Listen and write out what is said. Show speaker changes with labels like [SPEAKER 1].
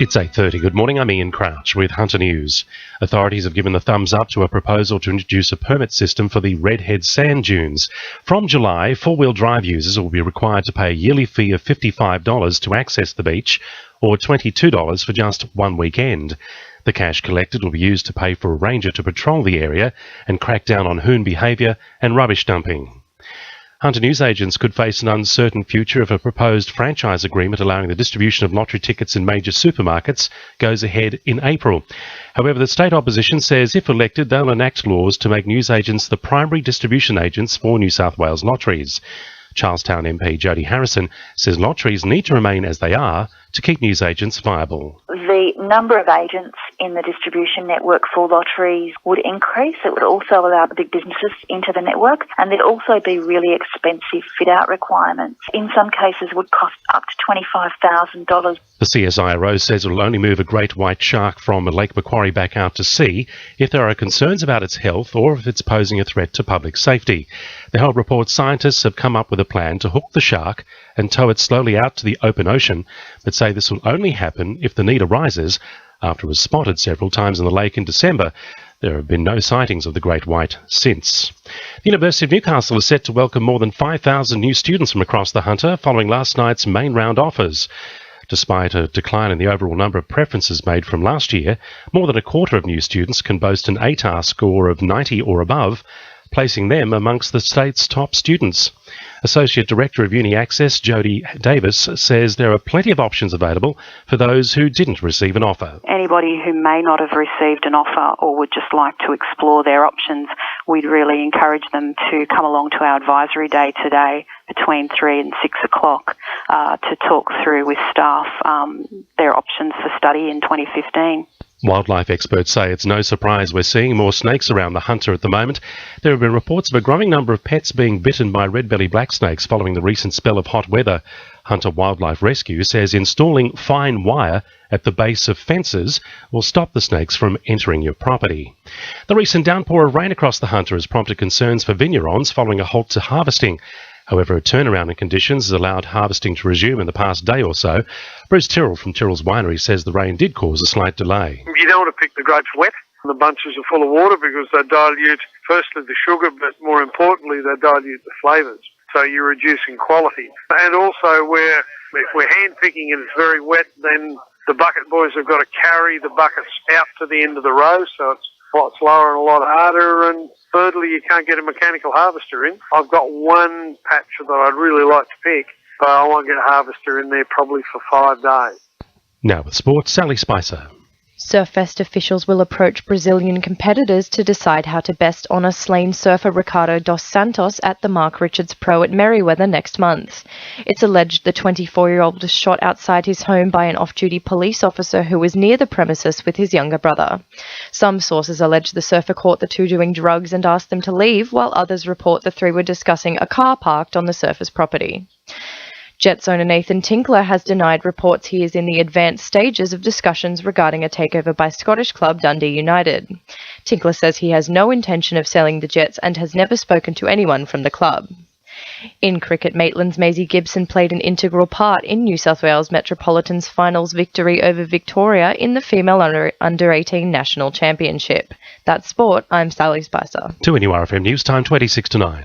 [SPEAKER 1] It's 8:30. Good morning, I'm Ian Crouch with Hunter News. Authorities have given the thumbs up to a proposal to introduce a permit system for the Redhead sand dunes. From July, four-wheel drive users will be required to pay a yearly fee of $55 to access the beach, or $22 for just one weekend. The cash collected will be used to pay for a ranger to patrol the area and crack down on hoon behaviour and rubbish dumping. Hunter newsagents could face an uncertain future if a proposed franchise agreement allowing the distribution of lottery tickets in major supermarkets goes ahead in April. However, the state opposition says if elected, they'll enact laws to make newsagents the primary distribution agents for New South Wales lotteries. Charlestown MP Jodie Harrison says lotteries need to remain as they are to keep newsagents viable.
[SPEAKER 2] The number of agents in the distribution network for lotteries would increase. It would also allow the big businesses into the network, and there'd also be really expensive fit-out requirements. In some cases would cost up to $25,000.
[SPEAKER 1] The CSIRO says it will only move a great white shark from Lake Macquarie back out to sea if there are concerns about its health or if it's posing a threat to public safety. The Herald reports scientists have come up with a plan to hook the shark and tow it slowly out to the open ocean, but say this will only happen if the need arises. After it was spotted several times in the lake in December, there have been no sightings of the great white since. The University of Newcastle is set to welcome more than 5,000 new students from across the Hunter following last night's main round offers. Despite a decline in the overall number of preferences made from last year, more than a quarter of new students can boast an ATAR score of 90 or above, placing them amongst the state's top students. Associate Director of Uni Access, Jodie Davis, says there are plenty of options available for those who didn't receive an offer.
[SPEAKER 3] Anybody who may not have received an offer or would just like to explore their options, we'd really encourage them to come along to our advisory day today between 3 and 6 o'clock to talk through with staff their options for study in 2015.
[SPEAKER 1] Wildlife experts say it's no surprise we're seeing more snakes around the Hunter at the moment. There have been reports of a growing number of pets being bitten by red-bellied black snakes following the recent spell of hot weather. Hunter Wildlife Rescue says installing fine wire at the base of fences will stop the snakes from entering your property. The recent downpour of rain across the Hunter has prompted concerns for vignerons following a halt to harvesting. However, a turnaround in conditions has allowed harvesting to resume in the past day or so. Bruce Tyrrell from Tyrrell's Winery says the rain did cause a slight delay.
[SPEAKER 4] You don't want to pick the grapes wet. The bunches are full of water because they dilute, firstly, the sugar, but more importantly, they dilute the flavours. So you're reducing quality. And also, if we're hand picking and it's very wet, then the bucket boys have got to carry the buckets out to the end of the row, so it's a lot slower and a lot harder. And thirdly, you can't get a mechanical harvester in. I've got one patch that I'd really like to pick, but I won't get a harvester in there probably for 5 days.
[SPEAKER 1] Now with sports, Sally Spicer.
[SPEAKER 5] Surfest officials will approach Brazilian competitors to decide how to best honour slain surfer Ricardo dos Santos at the Mark Richards Pro at Merewether next month. It's alleged the 24-year-old was shot outside his home by an off-duty police officer who was near the premises with his younger brother. Some sources allege the surfer caught the two doing drugs and asked them to leave, while others report the three were discussing a car parked on the surfer's property. Jets owner Nathan Tinkler has denied reports he is in the advanced stages of discussions regarding a takeover by Scottish club Dundee United. Tinkler says he has no intention of selling the Jets and has never spoken to anyone from the club. In cricket, Maitland's Maisie Gibson played an integral part in New South Wales Metropolitan's finals victory over Victoria in the female under-18 national championship. That's sport. I'm Sally Spicer.
[SPEAKER 1] To NURFM News Time 26 to 9.